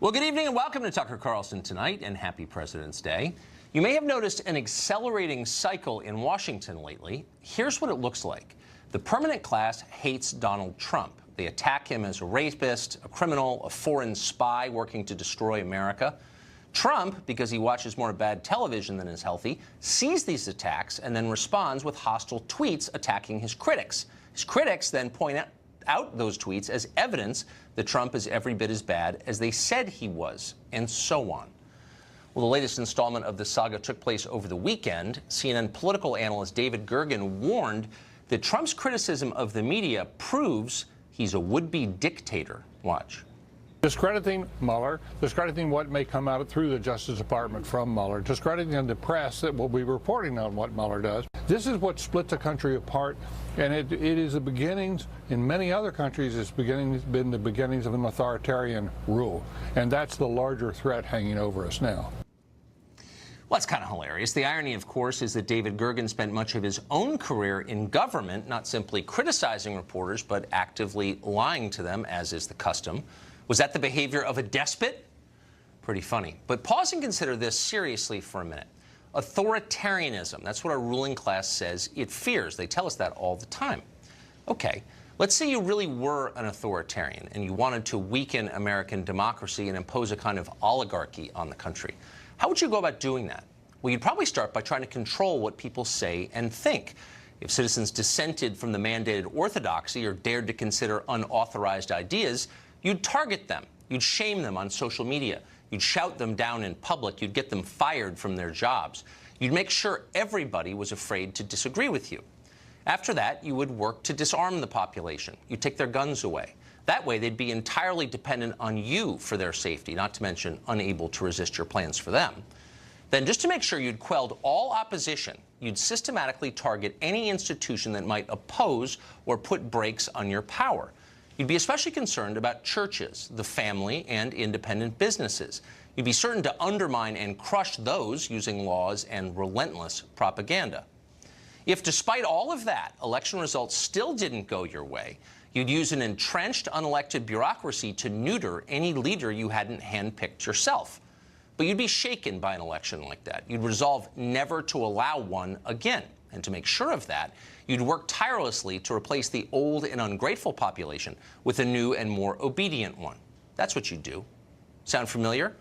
Well, good evening and welcome to Tucker Carlson Tonight, and happy President's Day. You may have noticed an accelerating cycle in Washington lately. Here's what it looks like. The permanent class hates Donald Trump. They attack him as a rapist, a criminal, a foreign spy working to destroy America. Trump, because he watches more bad television than is healthy, sees these attacks and then responds with hostile tweets attacking his critics. His critics then point out those tweets as evidence that Trump is every bit as bad as they said he was, and so on. Well, the latest installment of the saga took place over the weekend. CNN political analyst David Gergen warned that Trump's criticism of the media proves he's a would-be dictator. Watch. Discrediting Mueller, discrediting what may come out through the Justice Department from Mueller, discrediting the press that will be reporting on what Mueller does. This is what split the country apart, and it is the beginnings, in many other countries, it's been the beginnings of an authoritarian rule. And that's the larger threat hanging over us now. Well, that's kind of hilarious. The irony, of course, is that David Gergen spent much of his own career in government, not simply criticizing reporters, but actively lying to them, as is the custom. Was that the behavior of a despot? Pretty funny. But pause and consider this seriously for a minute. Authoritarianism, that's what our ruling class says it fears. They tell us that all the time. Okay, let's say you really were an authoritarian and you wanted to weaken American democracy and impose a kind of oligarchy on the country. How would you go about doing that? Well, you'd probably start by trying to control what people say and think. If citizens dissented from the mandated orthodoxy or dared to consider unauthorized ideas, you'd target them. You'd shame them on social media. You'd shout them down in public. You'd get them fired from their jobs. You'd make sure everybody was afraid to disagree with you. After that, you would work to disarm the population. You'd take their guns away. That way, they'd be entirely dependent on you for their safety, not to mention unable to resist your plans for them. Then, just to make sure you'd quelled all opposition, you'd systematically target any institution that might oppose or put brakes on your power. You'd be especially concerned about churches, the family, and independent businesses. You'd be certain to undermine and crush those using laws and relentless propaganda. If, despite all of that, election results still didn't go your way, you'd use an entrenched, unelected bureaucracy to neuter any leader you hadn't handpicked yourself. But you'd be shaken by an election like that. You'd resolve never to allow one again. And to make sure of that, you'd work tirelessly to replace the old and ungrateful population with a new and more obedient one. That's what you do. Sound familiar?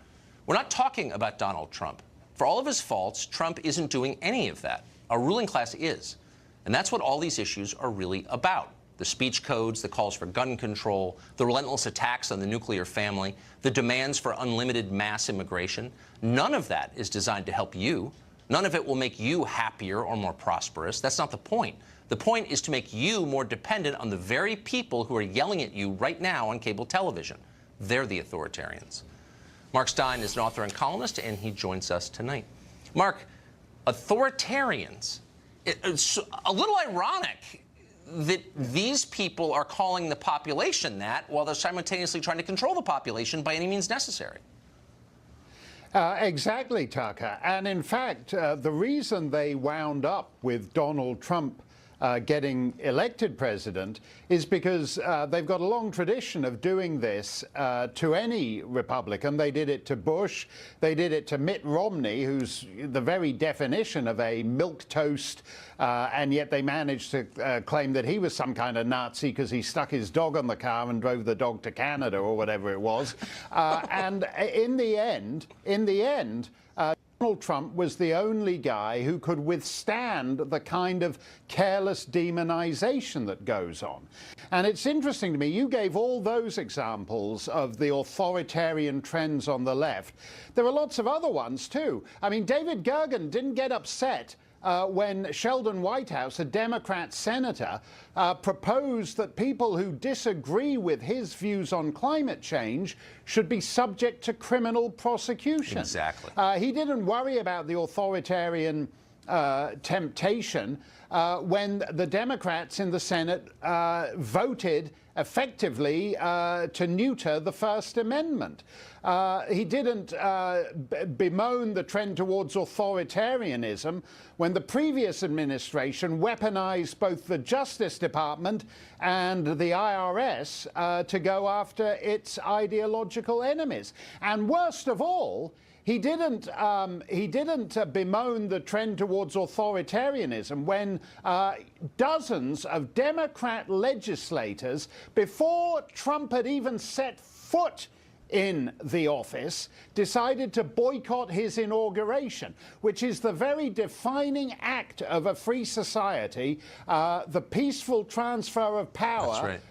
We're not talking about Donald Trump. For all of his faults, Trump isn't doing any of that. Our ruling class is. And that's what all these issues are really about. The speech codes, the calls for gun control, the relentless attacks on the nuclear family, the demands for unlimited mass immigration. None of that is designed to help you. None of it will make you happier or more prosperous. That's not the point. The point is to make you more dependent on the very people who are yelling at you right now on cable television. They're the authoritarians. Mark Stein is an author and columnist, and he joins us tonight. Mark, authoritarians. It's a little ironic that these people are calling the population that while they're simultaneously trying to control the population by any means necessary. Exactly, Tucker. And in fact, the reason they wound up with Donald Trump getting elected president is because they've got a long tradition of doing this to any Republican. They did it to Bush. They did it to Mitt Romney, who's the very definition of a milquetoast, and yet they managed to claim that he was some kind of Nazi because he stuck his dog on the car and drove the dog to Canada or whatever it was. And in the end, Donald Trump was the only guy who could withstand the kind of careless demonization that goes on. And it's interesting to me, you gave all those examples of the authoritarian trends on the left. There are lots of other ones, too. I mean, David Gergen didn't get upset when Sheldon Whitehouse, a Democrat senator, proposed that people who disagree with his views on climate change should be subject to criminal prosecution. Exactly. He didn't worry about the authoritarian temptation when the Democrats in the Senate voted effectively to neuter the First Amendment. He didn't bemoan the trend towards authoritarianism when the previous administration weaponized both the Justice Department and the IRS to go after its ideological enemies. And worst of all, he didn't bemoan the trend towards authoritarianism when dozens of Democrat legislators, before Trump had even set foot in the office, decided to boycott his inauguration, which is the very defining act of a free society, the peaceful transfer of power. That's right.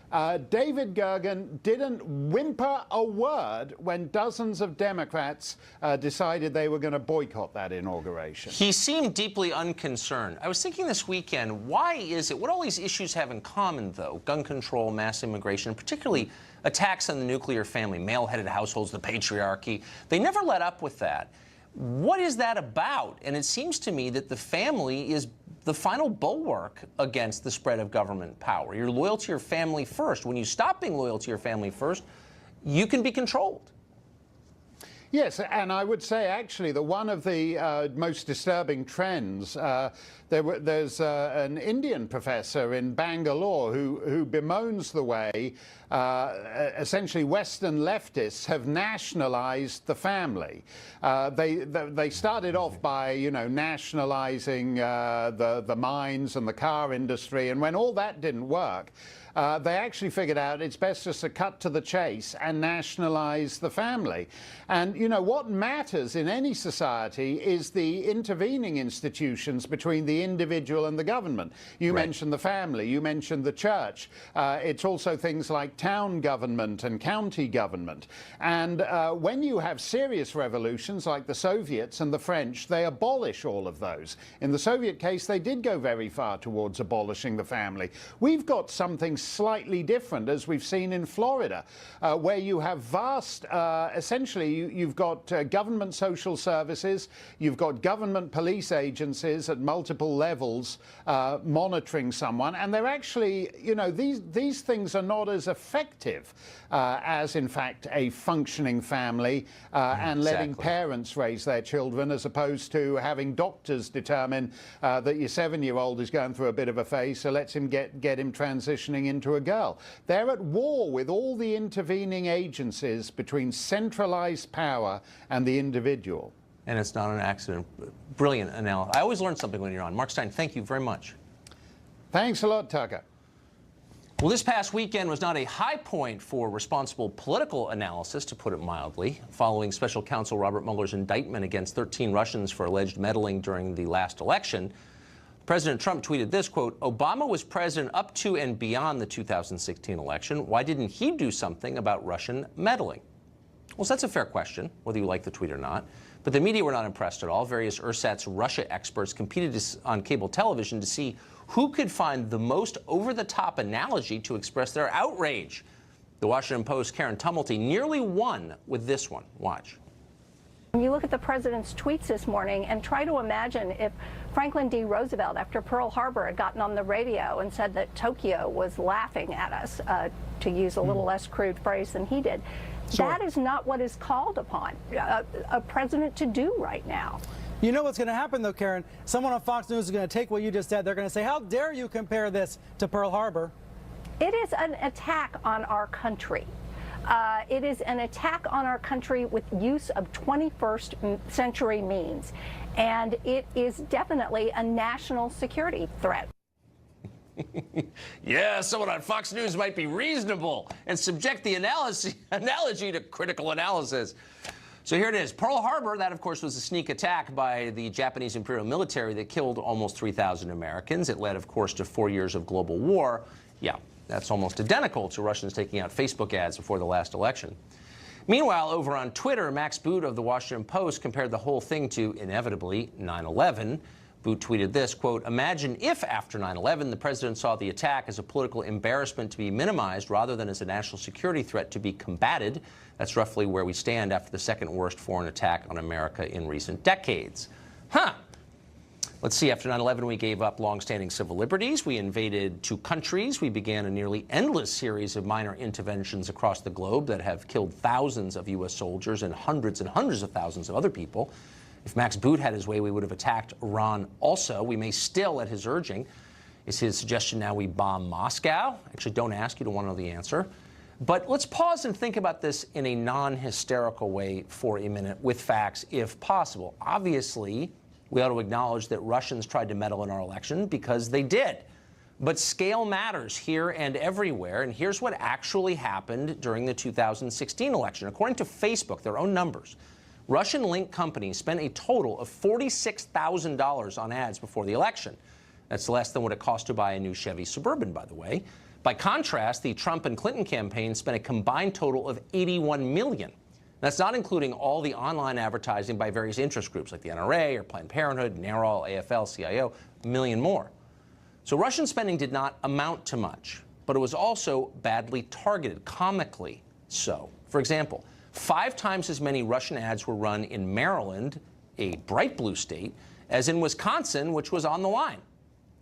David Gergen didn't whimper a word when dozens of Democrats decided they were going to boycott that inauguration. He seemed deeply unconcerned. I was thinking this weekend, why is it, what all these issues have in common, though, gun control, mass immigration, particularly attacks on the nuclear family, male-headed households, the patriarchy, they never let up with that. What is that about? And it seems to me that the family is the final bulwark against the spread of government power. You're loyal to your family first. When you stop being loyal to your family first, you can be controlled. Yes, and I would say actually that one of the most disturbing trends, there's an Indian professor in Bangalore who bemoans the way essentially Western leftists have nationalized the family. They started off by, nationalizing the mines and the car industry, and when all that didn't work, they actually figured out it's best just to cut to the chase and nationalize the family. And, what matters in any society is the intervening institutions between the individual and the government. You mentioned the family, you mentioned the church. It's also things like town government and county government. And when you have serious revolutions like the Soviets and the French, they abolish all of those. In the Soviet case, they did go very far towards abolishing the family. We've got something slightly different, as we've seen in Florida, where you have vast, essentially, you've got government social services, you've got government police agencies at multiple levels monitoring someone, and they're actually, these things are not as effective as, in fact, a functioning family and letting parents raise their children, as opposed to having doctors determine that your 7-year-old is going through a bit of a phase, so let's get him transitioning into a girl. They're at war with all the intervening agencies between centralized power and the individual. And it's not an accident. Brilliant analysis. I always learn something when you're on. Mark Steyn, thank you very much. Thanks a lot, Tucker. Well, this past weekend was not a high point for responsible political analysis, to put it mildly, following Special Counsel Robert Mueller's indictment against 13 Russians for alleged meddling during the last election. President Trump tweeted this, quote, "Obama was president up to and beyond the 2016 election. Why didn't he do something about Russian meddling?" Well, so that's a fair question, whether you like the tweet or not. But the media were not impressed at all. Various ersatz Russia experts competed on cable television to see who could find the most over-the-top analogy to express their outrage. The Washington Post's Karen Tumulty nearly won with this one. Watch. When you look at the president's tweets this morning and try to imagine if Franklin D. Roosevelt, after Pearl Harbor, had gotten on the radio and said that Tokyo was laughing at us, to use a little less crude phrase than he did. That is not what is called upon a president to do right now. You know what's going to happen, though, Karen? Someone on Fox News is going to take what you just said. They're going to say, how dare you compare this to Pearl Harbor? It is an attack on our country. It is an attack on our country with use of 21st century means. And it is definitely a national security threat. Yeah, someone on Fox News might be reasonable and subject the analogy to critical analysis. So here it is. Pearl Harbor, that, of course, was a sneak attack by the Japanese Imperial military that killed almost 3,000 Americans. It led, of course, to 4 years of global war. Yeah, that's almost identical to Russians taking out Facebook ads before the last election. Meanwhile, over on Twitter, Max Boot of the Washington Post compared the whole thing to, inevitably, 9/11. Boot tweeted this, quote, "Imagine if after 9/11 the president saw the attack as a political embarrassment to be minimized rather than as a national security threat to be combated. That's roughly where we stand after the second worst foreign attack on America in recent decades." Huh. Let's see, after 9/11, we gave up longstanding civil liberties. We invaded 2 countries. We began a nearly endless series of minor interventions across the globe that have killed thousands of U.S. soldiers and hundreds of thousands of other people. If Max Boot had his way, we would have attacked Iran also. We may still, at his urging. Is his suggestion now we bomb Moscow? Actually, don't ask. You don't want to know the answer. But let's pause and think about this in a non-hysterical way for a minute with facts, if possible. Obviously, we ought to acknowledge that Russians tried to meddle in our election because they did. But scale matters here and everywhere, and here's what actually happened during the 2016 election. According to Facebook, their own numbers, Russian-linked companies spent a total of $46,000 on ads before the election. That's less than what it cost to buy a new Chevy Suburban, by the way. By contrast, the Trump and Clinton campaigns spent a combined total of $81 million. That's not including all the online advertising by various interest groups like the NRA or Planned Parenthood, NARAL, AFL, CIO, a million more. So Russian spending did not amount to much, but it was also badly targeted, comically so. For example, 5 times as many Russian ads were run in Maryland, a bright blue state, as in Wisconsin, which was on the line.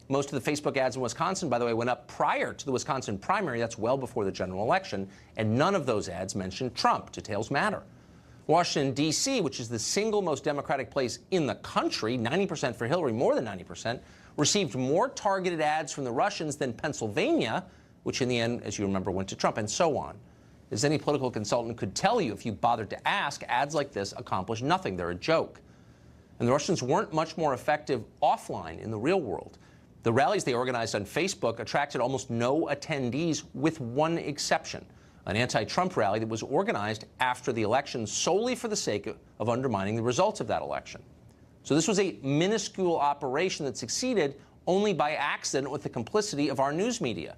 Most of the Facebook ads in Wisconsin, by the way, went up prior to the Wisconsin primary. That's well before the general election. And none of those ads mentioned Trump. Details matter. Washington, D.C., which is the single most Democratic place in the country, 90% for Hillary, more than 90%, received more targeted ads from the Russians than Pennsylvania, which in the end, as you remember, went to Trump, and so on. As any political consultant could tell you, if you bothered to ask, ads like this accomplish nothing. They're a joke. And the Russians weren't much more effective offline in the real world. The rallies they organized on Facebook attracted almost no attendees, with one exception, an anti-Trump rally that was organized after the election solely for the sake of undermining the results of that election. So this was a minuscule operation that succeeded only by accident with the complicity of our news media.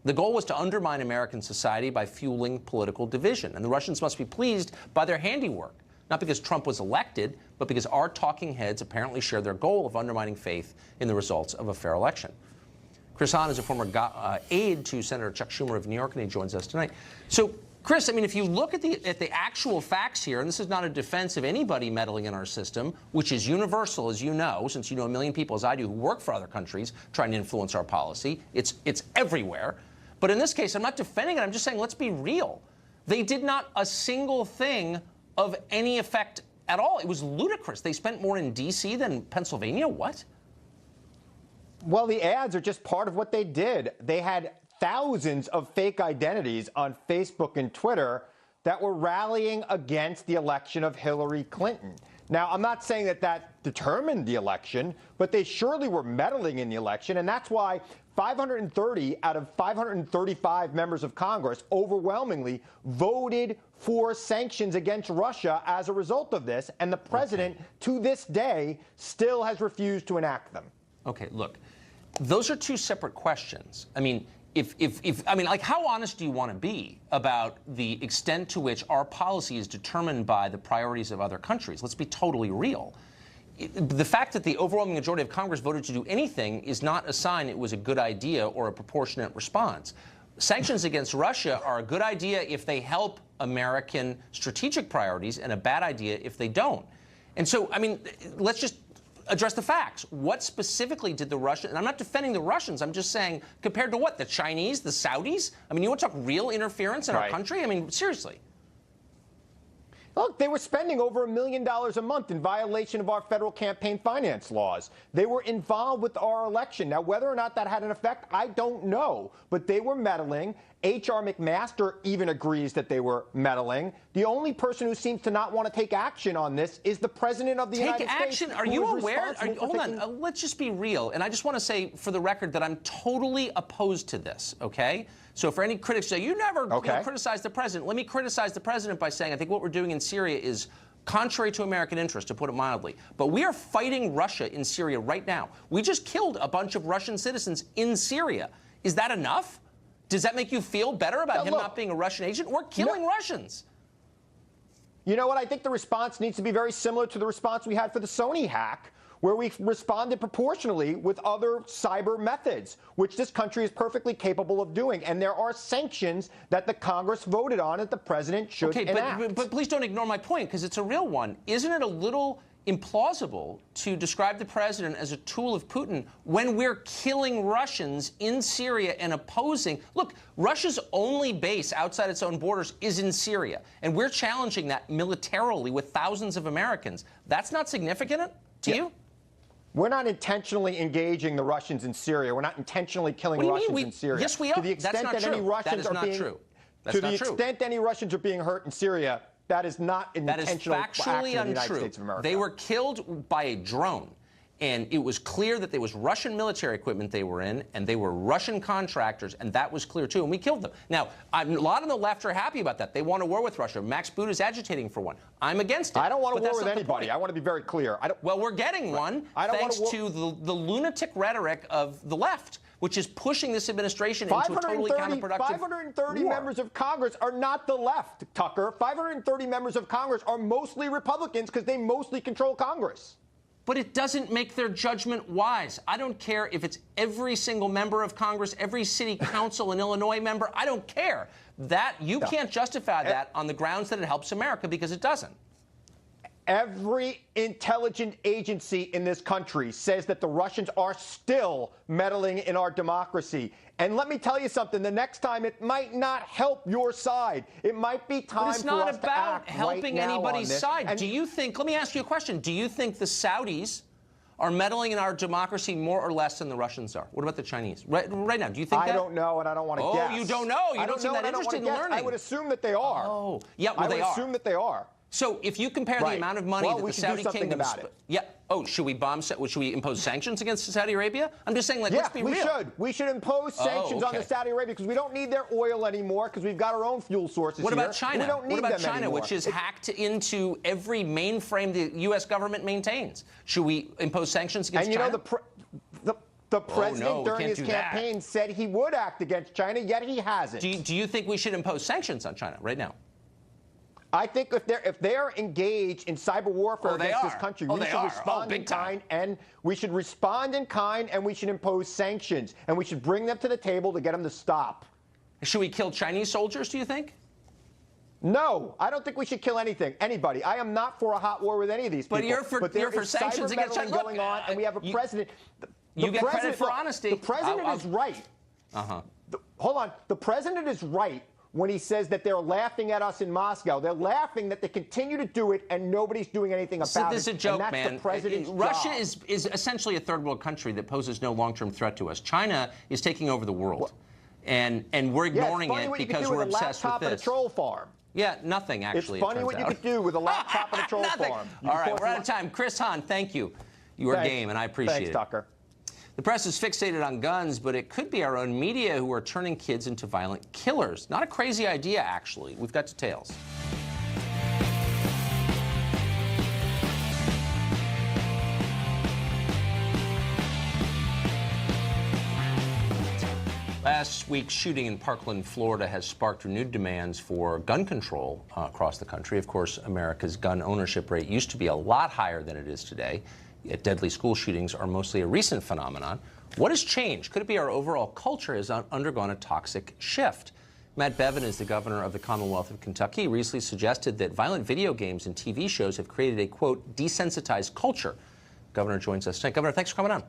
The goal was to undermine American society by fueling political division, and the Russians must be pleased by their handiwork. Not because Trump was elected, but because our talking heads apparently share their goal of undermining faith in the results of a fair election. Chris Hahn is a former aide to Senator Chuck Schumer of New York, and he joins us tonight. So, Chris, I mean, if you look at the actual facts here, and this is not a defense of anybody meddling in our system, which is universal, as you know, since you know a million people, as I do, who work for other countries trying to influence our policy. It's everywhere. But in this case, I'm not defending it. I'm just saying, let's be real. They did not a single thing of any effect at all. It was ludicrous. They spent more in D.C. than Pennsylvania? What? Well, the ads are just part of what they did. They had thousands of fake identities on Facebook and Twitter that were rallying against the election of Hillary Clinton. Now, I'm not saying that that determined the election, but they surely were meddling in the election, and that's why 530 out of 535 members of Congress overwhelmingly voted for sanctions against Russia as a result of this, and the president, to this day, still has refused to enact them. Okay, look, those are 2 separate questions. I mean, like, how honest do you want to be about the extent to which our policy is determined by the priorities of other countries? Let's be totally real. The fact that the overwhelming majority of Congress voted to do anything is not a sign it was a good idea or a proportionate response. Sanctions against Russia are a good idea if they help American strategic priorities, and a bad idea if they don't. And so, I mean, let's just address the facts. What specifically did the Russians, and I'm not defending the Russians, I'm just saying, compared to what? The Chinese, the Saudis? I mean, you want to talk real interference in our country? I mean, seriously. Look, they were spending over $1 million a month in violation of our federal campaign finance laws. They were involved with our election. Now, whether or not that had an effect, I don't know. But they were meddling. H.R. McMaster even agrees that they were meddling. The only person who seems to not want to take action on this is the president of the United States. Take action? Are you aware? Hold on. Let's just be real. And I just want to say, for the record, that I'm totally opposed to this, okay? So for any critics say, you never criticize the president, let me criticize the president by saying I think what we're doing in Syria is contrary to American interest, to put it mildly. But we are fighting Russia in Syria right now. We just killed a bunch of Russian citizens in Syria. Is that enough? Does that make you feel better about him not being a Russian agent? We're killing Russians. You know what? I think the response needs to be very similar to the response we had for the Sony hack, where we responded proportionally with other cyber methods, which this country is perfectly capable of doing. And there are sanctions that the Congress voted on that the president should enact. But please don't ignore my point, because it's a real one. Isn't it a little implausible to describe the president as a tool of Putin when we're killing Russians in Syria and opposing. Look, Russia's only base outside its own borders is in Syria, and we're challenging that militarily with thousands of Americans. That's not significant to you? We're not intentionally engaging the Russians in Syria. We're not intentionally killing Russians in Syria. Yes, we are. To the extent That's not that any true. Russians That is are not being, true. To the extent any Russians are being hurt in Syria, that is not an intentional action of the United States of America. They were killed by a drone. And it was clear that there was Russian military equipment they were in, and they were Russian contractors, and that was clear, too, and we killed them. Now, a lot on the left are happy about that. They want a war with Russia. Max Boot is agitating for one. I'm against it. I don't want a war with anybody. I want to be very clear. Well, we're getting one thanks to the lunatic rhetoric of the left, which is pushing this administration into a totally counterproductive 530 war. members of Congress are not the left, Tucker. 530 members of Congress are mostly Republicans because they mostly control Congress. But it doesn't make their judgment wise. I don't care if it's every single member of Congress, every city council and Illinois member. I don't care. That you can't justify that on the grounds that it helps America, because it doesn't. Every intelligent agency in this country says that the Russians are still meddling in our democracy. And let me tell you something, the next time it might not help your side. It might be time for us to act right now on this. It's not about helping anybody's side. And do you think, let me ask you a question, do you think the Saudis are meddling in our democracy more or less than the Russians are? What about the Chinese? Right now, do you think that? I don't know, and I don't want to guess. Oh, you don't know? You don't seem that interested in learning. I would assume that they are. Oh, yeah, well, they are. I would assume that they are. So if you compare the amount of money that the Saudi kingdom about it. Should we should we impose sanctions against Saudi Arabia? I'm just saying, let's be real. We should impose sanctions on the Saudi Arabia because we don't need their oil anymore because we've got our own fuel sources. What about China? We don't need what about them China, anymore. which is hacked into every mainframe the U.S. government maintains? Should we impose sanctions against China? And you know, the president during his campaign said he would act against China, yet he hasn't. Do you think we should impose sanctions on China right now? I think if they're engaged in cyber warfare against this country, we should respond in kind, and we should respond in kind, and we should impose sanctions, and we should bring them to the table to get them to stop. Should we kill Chinese soldiers, do you think? No, I don't think we should kill anybody. I am not for a hot war with any of these people. But you're for sanctions against China. Going on, and we have a president. You get credit for honesty. The president is right. Hold on. The president is right when he says that they're laughing at us in Moscow. They're laughing that they continue to do it and nobody's doing anything about it. This is a joke, and that's man. The president's Russia job. is essentially a third world country that poses no long-term threat to us. China is taking over the world, and we're ignoring it because we're obsessed with this. And a troll farm. Yeah, nothing actually. It's funny what you could do with a laptop and a troll farm. All right, we're out of time. Chris Hahn, thank you. You are game, and I appreciate it. Thanks, Tucker. The press is fixated on guns, but it could be our own media who are turning kids into violent killers. Not a crazy idea, actually. We've got details. Last week's shooting in Parkland, Florida, has sparked renewed demands for gun control across the country. Of course, America's gun ownership rate used to be a lot higher than it is today. Yet deadly school shootings are mostly a recent phenomenon. What has changed? Could it be our overall culture has undergone a toxic shift? Matt Bevin is the governor of the Commonwealth of Kentucky. He recently suggested that violent video games and TV shows have created a, quote, desensitized culture. Governor joins us tonight. Governor, thanks for coming on.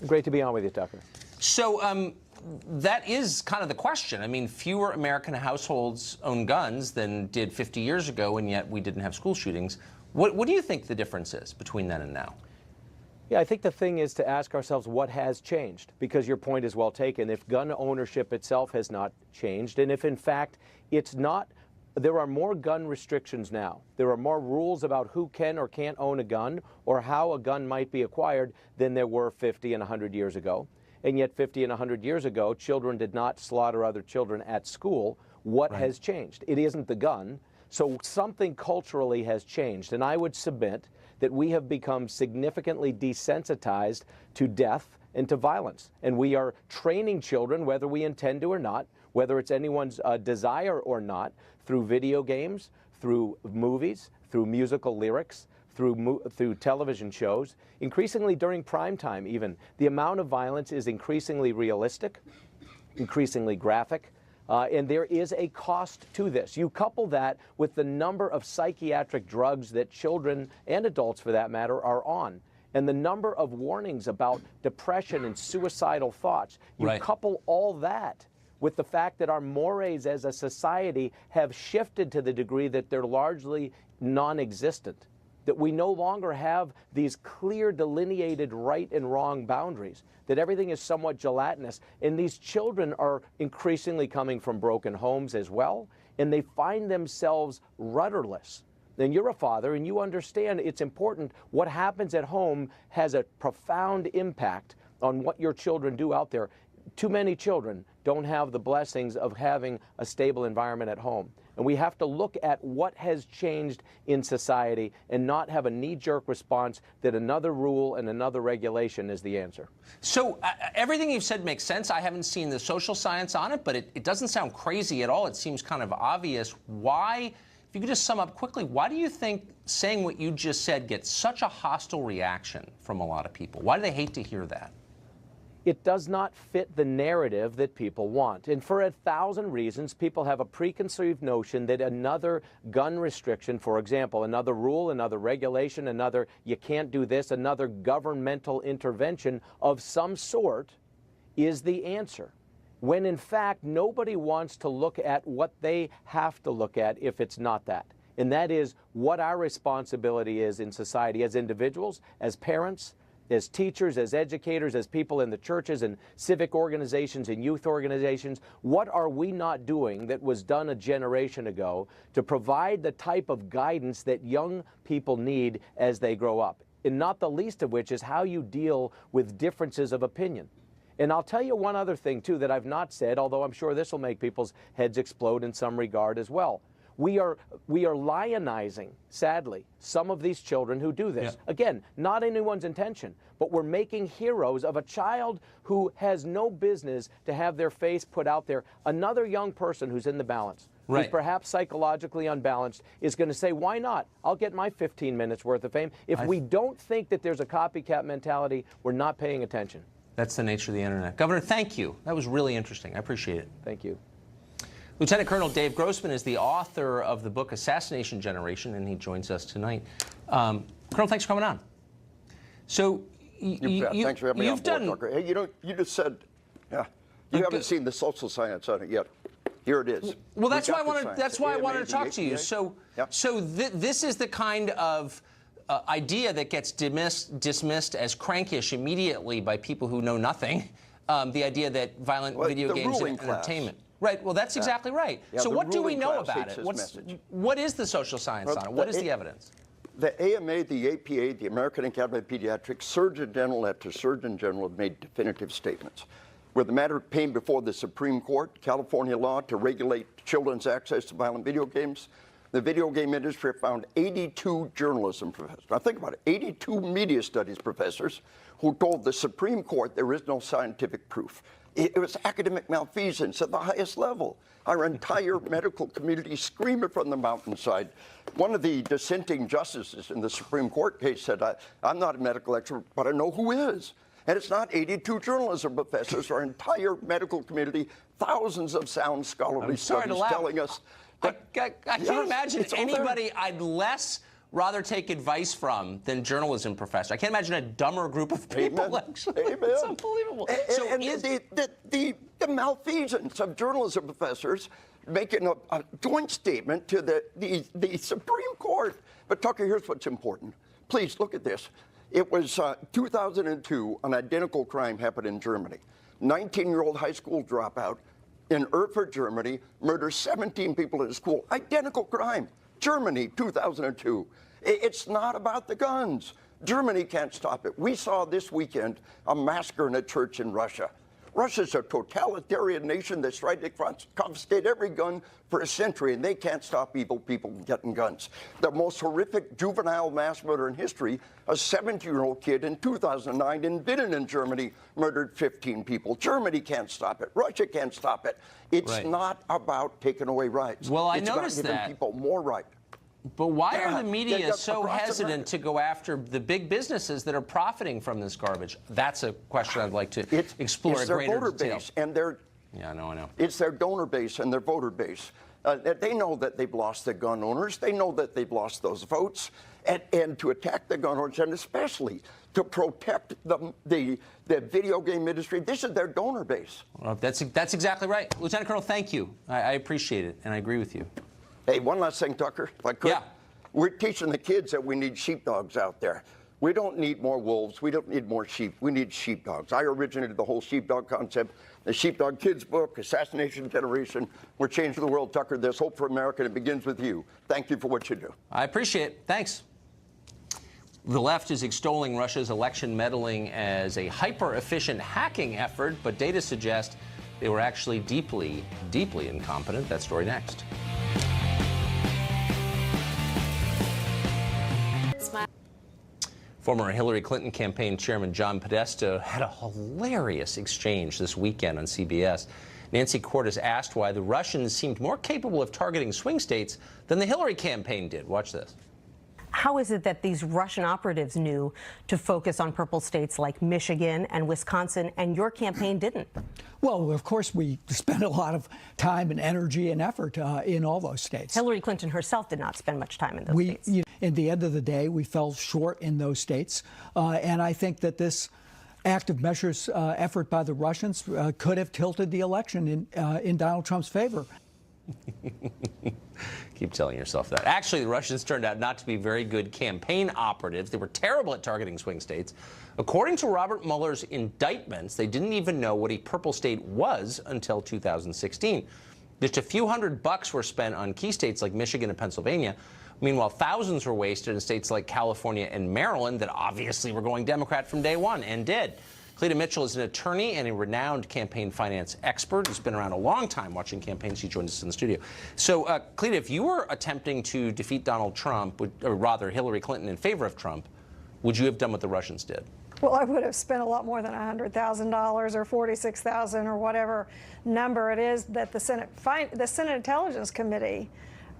Great to be on with you, Tucker. So that is kind of the question. I mean, fewer American households own guns than did 50 years ago, and yet we didn't have school shootings. What do you think the difference is between then and now? Yeah, I think the thing is to ask ourselves what has changed, because your point is well taken. If gun ownership itself has not changed, and if in fact it's not, there are more gun restrictions now. There are more rules about who can or can't own a gun or how a gun might be acquired than there were 50 and 100 years ago. And yet 50 and 100 years ago, children did not slaughter other children at school. What has changed? It isn't the gun. So something culturally has changed, and I would submit that we have become significantly desensitized to death and to violence. And we are training children, whether we intend to or not, whether it's anyone's desire or not, through video games, through movies, through musical lyrics, through television shows, increasingly during prime time even. The amount of violence is increasingly realistic, increasingly graphic. And there is a cost to this. You couple that with the number of psychiatric drugs that children and adults, for that matter, are on, and the number of warnings about depression and suicidal thoughts. You couple all that with the fact that our mores as a society have shifted to the degree that they're largely non-existent, that we no longer have these clear delineated right and wrong boundaries, that everything is somewhat gelatinous. And these children are increasingly coming from broken homes as well, and they find themselves rudderless. Then you're a father and you understand it's important. What happens at home has a profound impact on what your children do out there. Too many children don't have the blessings of having a stable environment at home. And we have to look at what has changed in society and not have a knee-jerk response that another rule and another regulation is the answer. So everything you've said makes sense. I haven't seen the social science on it, but it doesn't sound crazy at all. It seems kind of obvious. Why, if you could just sum up quickly, why do you think saying what you just said gets such a hostile reaction from a lot of people? Why do they hate to hear that? It does not fit the narrative that people want. And for 1,000 reasons, people have a preconceived notion that another gun restriction, for example, another rule, another regulation, another you can't do this, another governmental intervention of some sort is the answer. When in fact, nobody wants to look at what they have to look at if it's not that. And that is what our responsibility is in society as individuals, as parents, as teachers, as educators, as people in the churches and civic organizations and youth organizations. What are we not doing that was done a generation ago to provide the type of guidance that young people need as they grow up? And not the least of which is how you deal with differences of opinion. And I'll tell you one other thing, too, that I've not said, although I'm sure this will make people's heads explode in some regard as well. We are lionizing, sadly, some of these children who do this. Yeah. Again, not anyone's intention, but we're making heroes of a child who has no business to have their face put out there. Another young person who's in the balance, who's perhaps psychologically unbalanced, is going to say, why not? I'll get my 15 minutes worth of fame. If we don't think that there's a copycat mentality, we're not paying attention. That's the nature of the internet. Governor, thank you. That was really interesting. I appreciate it. Thank you. Lieutenant Colonel Dave Grossman is the author of the book Assassination Generation, and he joins us tonight. Colonel, thanks for coming on. So thanks for having me on board, Tucker. Hey, you just said, you haven't seen the social science on it yet. Here it is. Well, that's why I wanted to talk to you. So this is the kind of idea that gets dismissed as crankish immediately by people who know nothing. The idea that violent video games and entertainment. Right. Well, that's exactly right. Yeah, so what do we know about it? What is the social science on it? What is the evidence? The AMA, the APA, the American Academy of Pediatrics, Surgeon General after Surgeon General have made definitive statements. Where the matter came before the Supreme Court, California law to regulate children's access to violent video games, the video game industry found 82 journalism professors. Now think about it, 82 media studies professors who told the Supreme Court there is no scientific proof. It was academic malfeasance at the highest level. Our entire medical community screaming from the mountainside. One of the dissenting justices in the Supreme Court case said, I'm not a medical expert, but I know who is. And it's not 82 journalism professors, our entire medical community, thousands of sound scholarly studies telling us. I can't imagine anybody I'd rather take advice from than journalism professor. I can't imagine a dumber group of people, actually. Amen. It's unbelievable. The malfeasance of journalism professors making a joint statement to the Supreme Court. But Tucker, here's what's important. Please look at this. It was 2002, an identical crime happened in Germany. 19-year-old high school dropout in Erfurt, Germany, murders 17 people at a school. Identical crime. Germany, 2002. It's not about the guns. Germany can't stop it. We saw this weekend a massacre in a church in Russia. Russia's a totalitarian nation that's tried to confiscate every gun for a century, and they can't stop evil people getting guns. The most horrific juvenile mass murder in history, a 17-year-old kid in 2009 in Binnen, Germany, murdered 15 people. Germany can't stop it. Russia can't stop it. It's not about taking away rights. Well, I noticed noticed about giving people more right. But why are the media so hesitant to go after the big businesses that are profiting from this garbage? That's a question I'd like to explore in greater detail. Base, and they're Yeah, I know. It's their donor base and their voter base. They know that they've lost the gun owners. They know that they've lost those votes. And to attack the gun owners, and especially to protect the video game industry, this is their donor base. Well, that's exactly right. Lieutenant Colonel, thank you. I appreciate it, and I agree with you. Hey, one last thing, Tucker, if I could. Yeah. We're teaching the kids that we need sheepdogs out there. We don't need more wolves. We don't need more sheep. We need sheepdogs. I originated the whole sheepdog concept. The Sheepdog Kids book, Assassination Generation. We're changing the world, Tucker. There's hope for America, and it begins with you. Thank you for what you do. I appreciate it. Thanks. The left is extolling Russia's election meddling as a hyper-efficient hacking effort, but data suggest they were actually deeply, deeply incompetent. That story next. Former Hillary Clinton campaign chairman John Podesta had a hilarious exchange this weekend on CBS. Nancy Cordes asked why the Russians seemed more capable of targeting swing states than the Hillary campaign did. Watch this. How is it that these Russian operatives knew to focus on purple states like Michigan and Wisconsin, and your campaign didn't? Well, of course, we spent a lot of time and energy and effort in all those states. Hillary Clinton herself did not spend much time in those states. At the end of the day, we fell short in those states. And I think that this active measures effort by the Russians could have tilted the election in Donald Trump's favor. Keep telling yourself that. Actually, the Russians turned out not to be very good campaign operatives. They were terrible at targeting swing states. According to Robert Mueller's indictments, they didn't even know what a purple state was until 2016. Just a few $100 were spent on key states like Michigan and Pennsylvania. Meanwhile, thousands were wasted in states like California and Maryland that obviously were going Democrat from day one, and did. Cleta Mitchell is an attorney and a renowned campaign finance expert who's been around a long time watching campaigns. She joined us in the studio. So, Cleta, if you were attempting to defeat Donald Trump, or rather Hillary Clinton in favor of Trump, would you have done what the Russians did? Well, I would have spent a lot more than $100,000 or $46,000 or whatever number it is that the Senate Intelligence Committee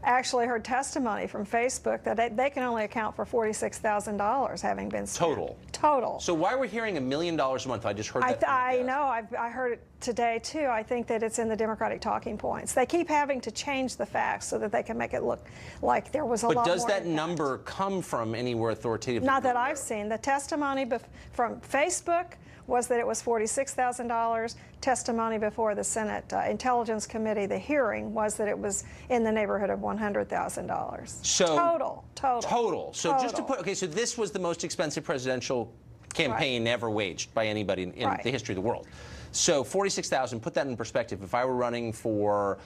actually heard testimony from Facebook that they can only account for $46,000 having been spent. Total. So why are we hearing $1 million a month? I just heard that. I know. I heard it today, too. I think that it's in the Democratic talking points. They keep having to change the facts so that they can make it look like there was a lot more. But does that number come from anywhere authoritative? Not that I've seen. The testimony from Facebook was that it was $46,000. Testimony before the Senate Intelligence Committee, the hearing, was that it was in the neighborhood of $100,000. So total. So just to put, so this was the most expensive presidential campaign ever waged by anybody in the history of the world. So 46,000. Put that in perspective. If I were running for,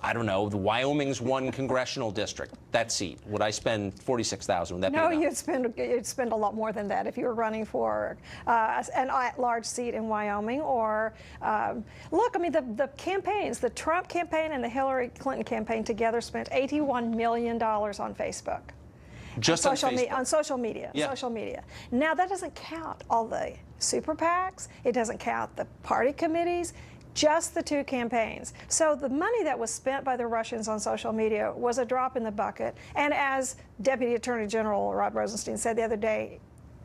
I don't know, the Wyoming's 1 congressional district, that seat, would I spend 46,000? Would that be enough? You'd spend a lot more than that if you were running for an at-large seat in Wyoming. Or look, I mean, the campaigns, the Trump campaign and the Hillary Clinton campaign together spent $81 million on Facebook. Just on Facebook? On social media. Yeah. Social media. Now, that doesn't count all the super PACs. It doesn't count the party committees. Just the 2 campaigns. So the money that was spent by the Russians on social media was a drop in the bucket. And as Deputy Attorney General Rod Rosenstein said the other day,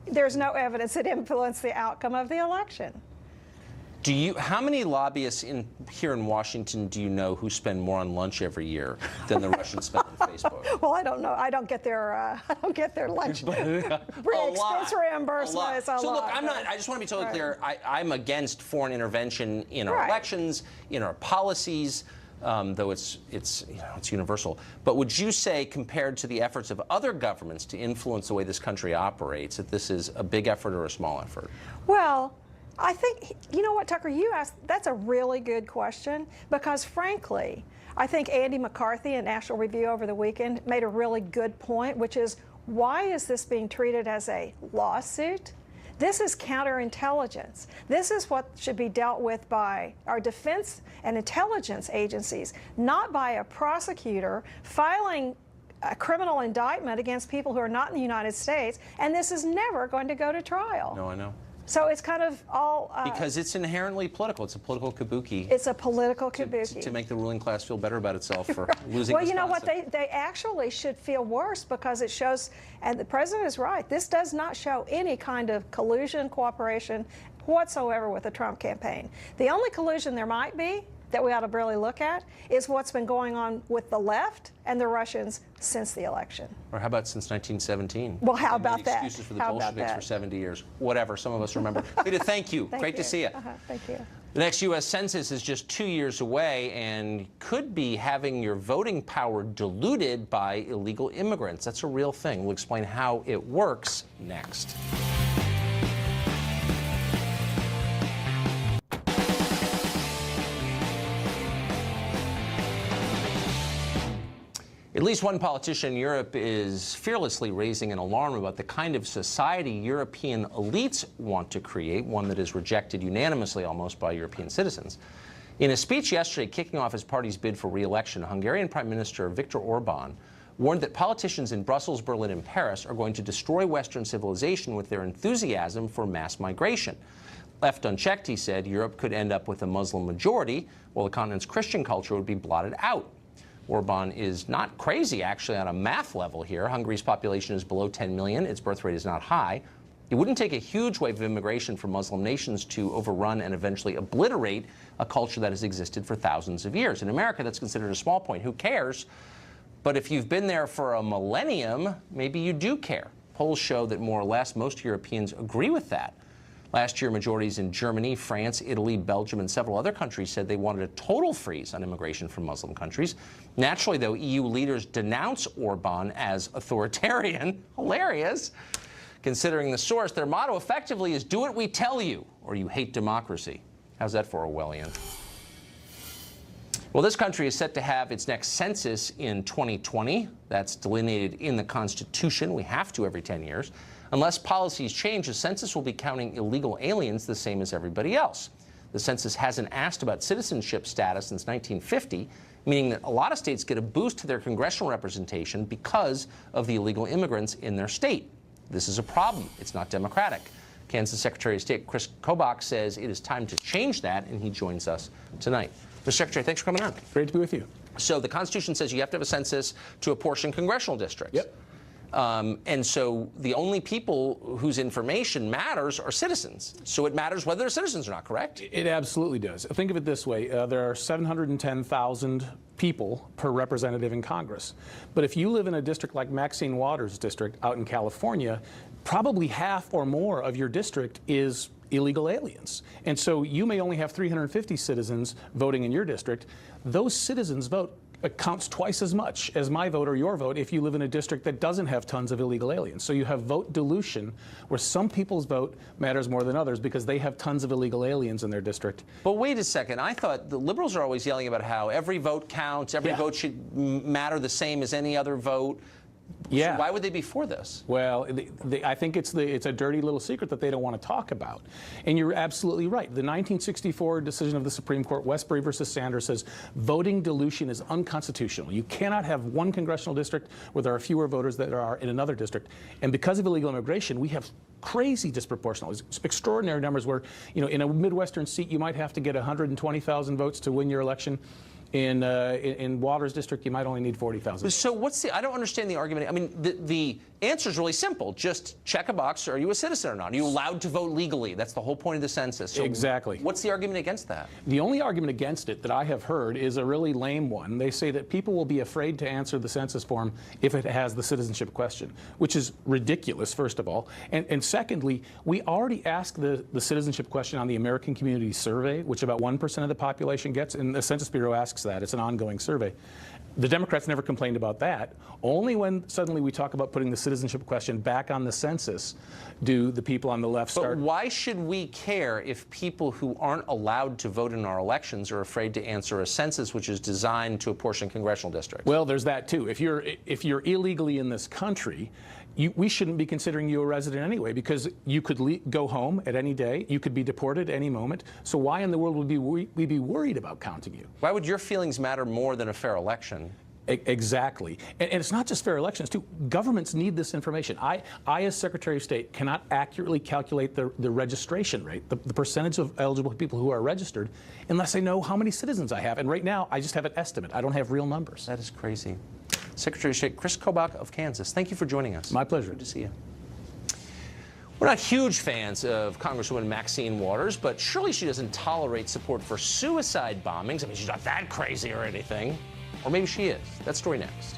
there's no evidence it influenced the outcome of the election. How many lobbyists here in Washington do you know who spend more on lunch every year than the Russians spend on Facebook? Well, I don't know. I don't get their lunch expense reimbursement. It's a lot. So look, I just want to be totally clear. I'm against foreign intervention in our elections, in our policies, though it's universal. But would you say, compared to the efforts of other governments to influence the way this country operates, that this is a big effort or a small effort? Well, I think, you know what, Tucker, you asked, that's a really good question, because frankly, I think Andy McCarthy in National Review over the weekend made a really good point, which is, why is this being treated as a lawsuit? This is counterintelligence. This is what should be dealt with by our defense and intelligence agencies, not by a prosecutor filing a criminal indictment against people who are not in the United States, and this is never going to go to trial. No, I know. So it's kind of all... because it's inherently political. It's a political kabuki. It's a political kabuki. To make the ruling class feel better about itself for losing Well, you Wisconsin. know what? They actually should feel worse, because it shows, and the president is right, this does not show any kind of collusion, cooperation whatsoever with the Trump campaign. The only collusion there might be that we ought to really look at is what's been going on with the left and the Russians since the election. Or how about since 1917? Well, how They made about that? Excuses for the How about Bolsheviks that? for 70 years. Whatever, some of us remember. Rita, thank you. Great to see you. Thank you. The next U.S. Census is just 2 years away and could be having your voting power diluted by illegal immigrants. That's a real thing. We'll explain how it works next. At least one politician in Europe is fearlessly raising an alarm about the kind of society European elites want to create, one that is rejected unanimously almost by European citizens. In a speech yesterday kicking off his party's bid for re-election, Hungarian Prime Minister Viktor Orban warned that politicians in Brussels, Berlin, and Paris are going to destroy Western civilization with their enthusiasm for mass migration. Left unchecked, he said, Europe could end up with a Muslim majority, while the continent's Christian culture would be blotted out. Orban is not crazy, actually, on a math level here. Hungary's population is below 10 million. Its birth rate is not high. It wouldn't take a huge wave of immigration from Muslim nations to overrun and eventually obliterate a culture that has existed for thousands of years. In America, that's considered a small point. Who cares? But if you've been there for a millennium, maybe you do care. Polls show that more or less most Europeans agree with that. Last year, majorities in Germany, France, Italy, Belgium, and several other countries said they wanted a total freeze on immigration from Muslim countries. Naturally, though, EU leaders denounce Orban as authoritarian. Hilarious. Considering the source, their motto effectively is do what we tell you, or you hate democracy. How's that for Orwellian? Well, this country is set to have its next census in 2020. That's delineated in the Constitution. We have to every 10 years. Unless policies change, the census will be counting illegal aliens the same as everybody else. The census hasn't asked about citizenship status since 1950, meaning that a lot of states get a boost to their congressional representation because of the illegal immigrants in their state. This is a problem. It's not democratic. Kansas Secretary of State Chris Kobach says it is time to change that, and he joins us tonight. Mr. Secretary, thanks for coming on. Great to be with you. So the Constitution says you have to have a census to apportion congressional districts. Yep. And so the only people whose information matters are citizens. So it matters whether they're citizens or not, correct? It absolutely does. Think of it this way. There are 710,000 people per representative in Congress. But if you live in a district like Maxine Waters' district out in California, probably half or more of your district is illegal aliens. And so you may only have 350 citizens voting in your district. Those citizens' vote counts twice as much as my vote or your vote if you live in a district that doesn't have tons of illegal aliens. So you have vote dilution, where some people's vote matters more than others because they have tons of illegal aliens in their district. But wait a second. I thought the liberals are always yelling about how every vote counts, every vote should matter the same as any other vote. Yeah. So why would they be for this? Well, I think it's a dirty little secret that they don't want to talk about. And you're absolutely right. The 1964 decision of the Supreme Court, Westbury versus Sanders, says voting dilution is unconstitutional. You cannot have one congressional district where there are fewer voters than there are in another district. And because of illegal immigration, we have crazy disproportional, extraordinary numbers where, you know, in a Midwestern seat, you might have to get 120,000 votes to win your election. In Waters district, you might only need 40,000. So what's the? I don't understand the argument. I mean, the answer is really simple. Just check a box. Are you a citizen or not? Are you allowed to vote legally? That's the whole point of the census. So exactly. What's the argument against that? The only argument against it that I have heard is a really lame one. They say that people will be afraid to answer the census form if it has the citizenship question, which is ridiculous, first of all. And secondly, we already asked the citizenship question on the American Community Survey, which about 1% of the population gets, and the Census Bureau asks that. It's an ongoing survey. The Democrats never complained about that. Only when suddenly we talk about putting the citizenship question back on the census do the people on the left start. But why should we care if people who aren't allowed to vote in our elections are afraid to answer a census which is designed to apportion congressional districts? Well, there's that too. If you're illegally in this country, we shouldn't be considering you a resident anyway, because you could go home at any day. You could be deported at any moment. So why in the world would we be worried about counting you? Why would your feelings matter more than a fair election? Exactly. And it's not just fair elections, too. Governments need this information. I as Secretary of State, cannot accurately calculate the registration rate, the percentage of eligible people who are registered, unless I know how many citizens I have. And right now, I just have an estimate. I don't have real numbers. That is crazy. Secretary of State Chris Kobach of Kansas, thank you for joining us. My pleasure. Good to see you. We're not huge fans of Congresswoman Maxine Waters, but surely she doesn't tolerate support for suicide bombings. I mean, she's not that crazy or anything. Or maybe she is. That story next.